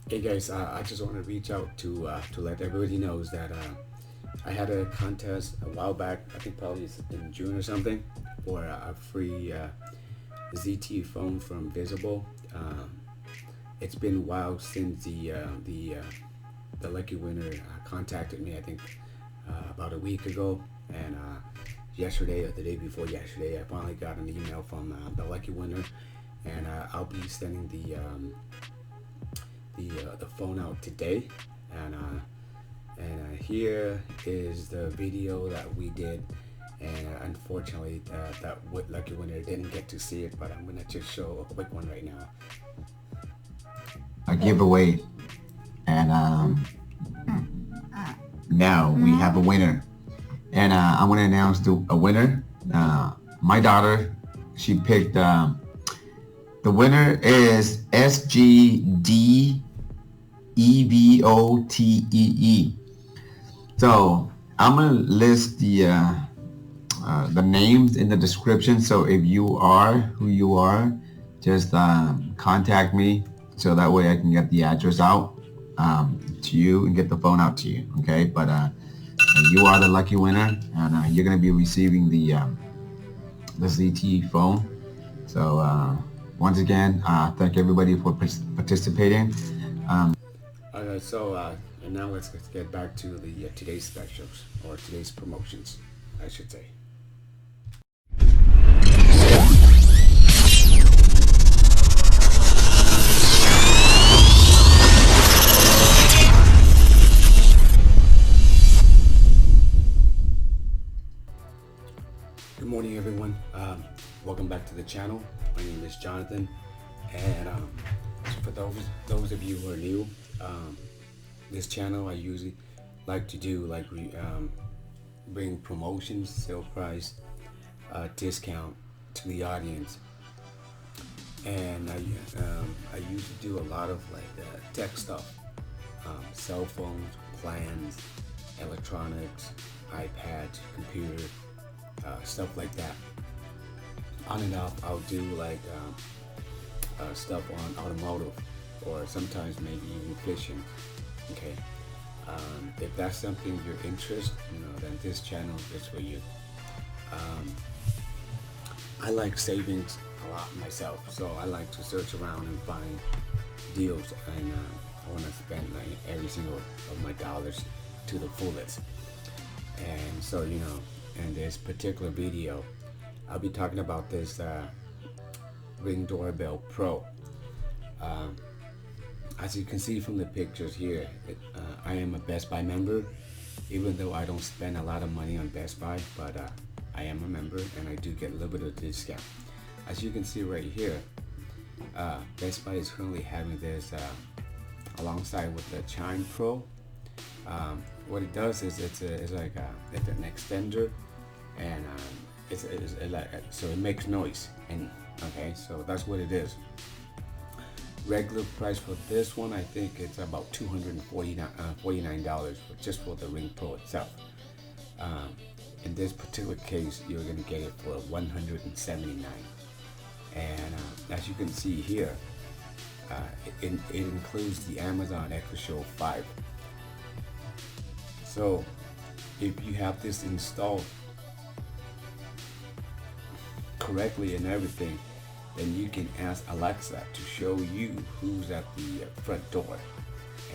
Hey guys, I just want to reach out to let everybody knows that I had a contest a while back. I think probably it's in June or something for a free ZT phone from Visible. It's been a while since the lucky winner contacted me. I think about a week ago, and yesterday or the day before yesterday, I finally got an email from the lucky winner, and I'll be sending the phone out today, and here is the video that we did, and unfortunately that lucky winner didn't get to see it, but I'm gonna just show a quick one right now. A giveaway, and now we have a winner, and I want to announce a winner. My daughter, she picked the winner is SGDEVOTEE. So I'm gonna list the names in the description. So if you are who you are, just contact me so that way I can get the address out to you and get the phone out to you. Okay, but you are the lucky winner, and you're gonna be receiving the ZT phone. So once again, thank everybody for participating. Alright, so and now let's get back to the today's specials, or today's promotions, I should say. Good morning, everyone. Welcome back to the channel. My name is Jonathan, and for those of you who are new, this channel I usually like to do bring promotions, sale price, discount to the audience, and I usually do a lot of tech stuff, cell phones, plans, electronics, iPads, computer. Stuff like that. On and off, I'll do stuff on automotive, or sometimes maybe even fishing. Okay, if that's something you're interested, then this channel is for you. I like savings a lot myself, so I like to search around and find deals, and I want to spend every single of my dollars to the fullest. And so in this particular video, I'll be talking about this Ring Doorbell Pro. As you can see from the pictures here, I am a Best Buy member, even though I don't spend a lot of money on Best Buy, but I am a member and I do get a little bit of discount. As you can see right here, Best Buy is currently having this alongside with the Chime Pro. What it does is it's like an extender, and so it makes noise, and okay, so that's what it is. Regular price for this one, I think it's about $249 just for the Ring Pro itself. In this particular case, you're gonna get it for $179, and as you can see here, it includes the Amazon Echo Show 5. So if you have this installed correctly and everything, then you can ask Alexa to show you who's at the front door,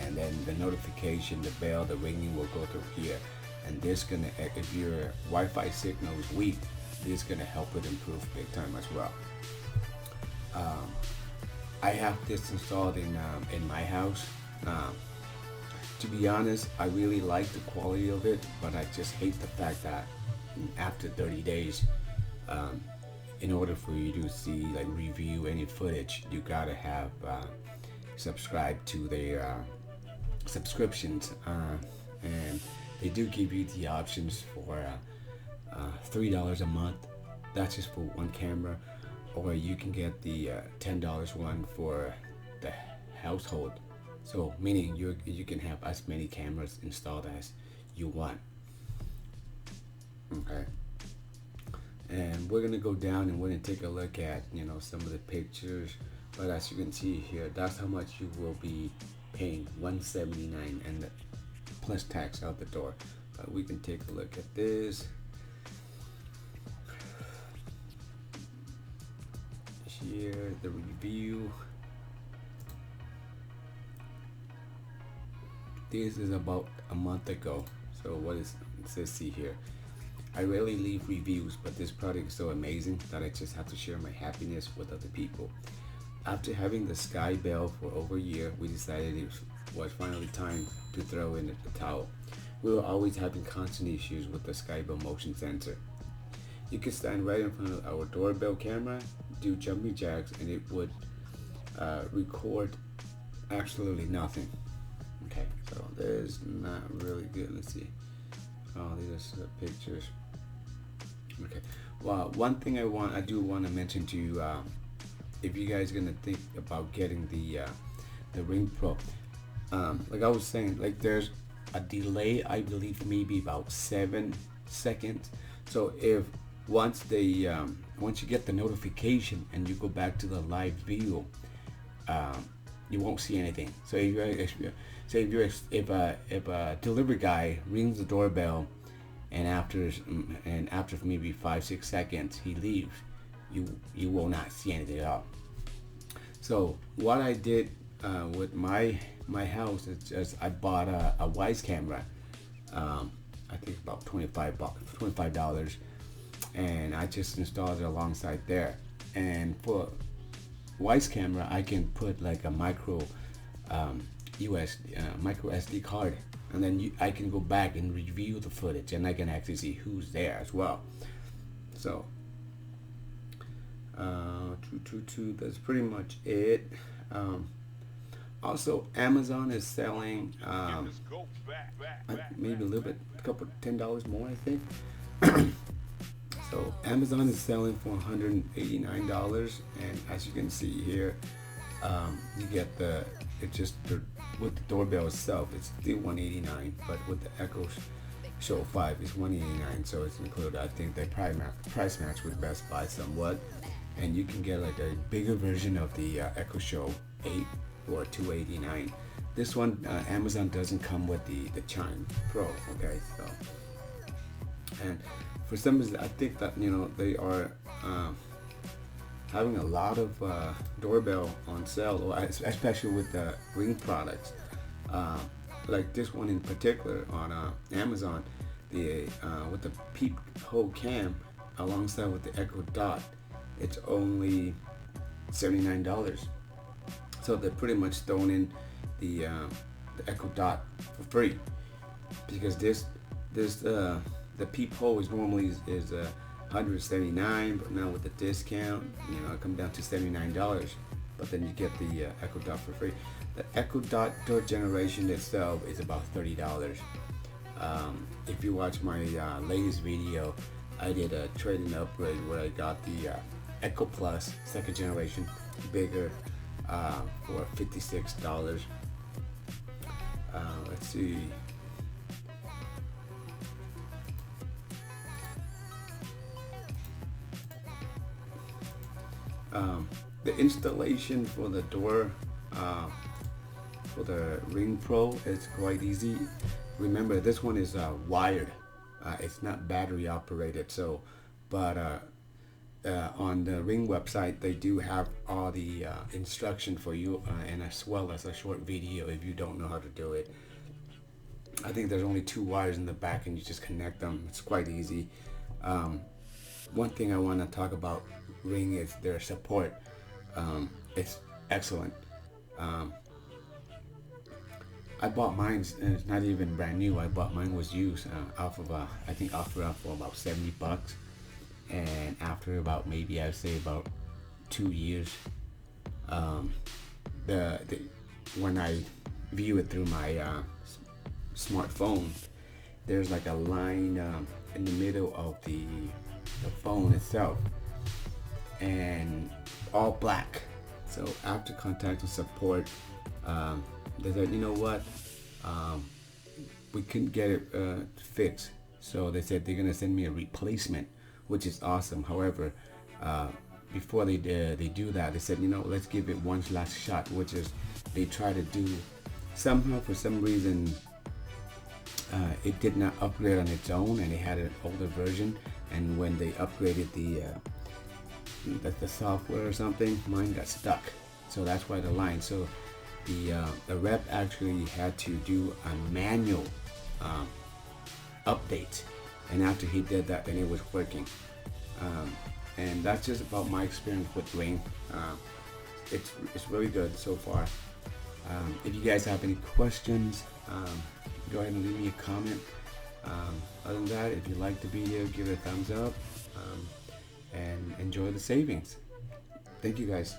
and then the notification, the bell, the ringing will go through here, and this gonna, if your Wi-Fi signal is weak, this is gonna help it improve big time as well. I have this installed in my house. To be honest, I really like the quality of it, but I just hate the fact that after 30 days, in order for you to see, review any footage, you gotta have subscribed to their subscriptions, and they do give you the options for $3 a month. That's just for one camera, or you can get the $10 one for the household. So meaning you can have as many cameras installed as you want. Okay. And we're gonna go down and we're gonna take a look at some of the pictures. But as you can see here, that's how much you will be paying $179 and the plus tax out the door. But we can take a look at this. Here, the review. This is about a month ago. So what is it says, see here. I rarely leave reviews, but this product is so amazing that I just have to share my happiness with other people. After having the Sky Bell for over a year, we decided it was finally time to throw in the towel. We were always having constant issues with the Sky Bell motion sensor. You could stand right in front of our doorbell camera, do jumping jacks, and it would record absolutely nothing. Okay, so there's not really good. Let's see. Oh, these are pictures. Okay. Well, one thing I do want to mention to you, if you guys are gonna think about getting the Ring Pro, like I was saying, like there's a delay. I believe maybe about 7 seconds. So if once you get the notification and you go back to the live view, you won't see anything. So if a delivery guy rings the doorbell and after maybe 5-6 seconds he leaves, you will not see anything at all. So what I did with my house is just I bought a Wise camera. I think about $25, and I just installed it alongside there. And for Wise camera, I can put like a micro SD card, and then I can go back and review the footage, and I can actually see who's there as well. So that's pretty much it. Also, Amazon is selling maybe a little bit, $10 more, I think. So Amazon is selling for $189, and as you can see here, you get with the doorbell itself, it's still $189, but with the Echo Show 5, it's $189, so it's included. I think they price match with Best Buy somewhat, and you can get like a bigger version of the Echo Show 8 for $289. This one, Amazon doesn't come with the Chime Pro. Okay, so, and for some reason, I think that they are having a lot of doorbell on sale, especially with the Ring products. Like this one in particular on Amazon, with the peephole cam alongside with the Echo Dot, it's only $79. So they're pretty much throwing in the Echo Dot for free, because the peephole is normally is $179, but now with the discount, it comes down to $79. But then you get the Echo Dot for free. The Echo Dot third generation itself is about $30. If you watch my latest video, I did a trade-in upgrade where I got the Echo Plus second generation, bigger, for $56. Let's see. The installation for the door, for the Ring Pro, is quite easy. Remember, this one is wired. It's not battery operated. So, but on the Ring website, they do have all the instruction for you, and as well as a short video if you don't know how to do it. I think there's only 2 wires in the back, and you just connect them. It's quite easy. One thing I want to talk about Ring is their support. It's excellent. I bought mine, and it's not even brand new. I bought mine was used off of I think offered for about $70, and after about maybe I'd say about 2 years, when I view it through my smartphone, there's like a line in the middle of the phone itself, and all black. So after contacting support, they said, you know what, we couldn't get it fixed. So they said they're gonna send me a replacement, which is awesome. However, before they do that, they said, let's give it one last shot, which is they try to do somehow, for some reason, it did not upgrade on its own, and it had an older version. And when they upgraded the software or something, mine got stuck. So that's why the line. So the rep actually had to do a manual update, and after he did that, then it was working. And that's just about my experience with Ring. It's really good so far. If you guys have any questions, go ahead and leave me a comment. Other than that, if you like the video, give it a thumbs up, and enjoy the savings. Thank you guys.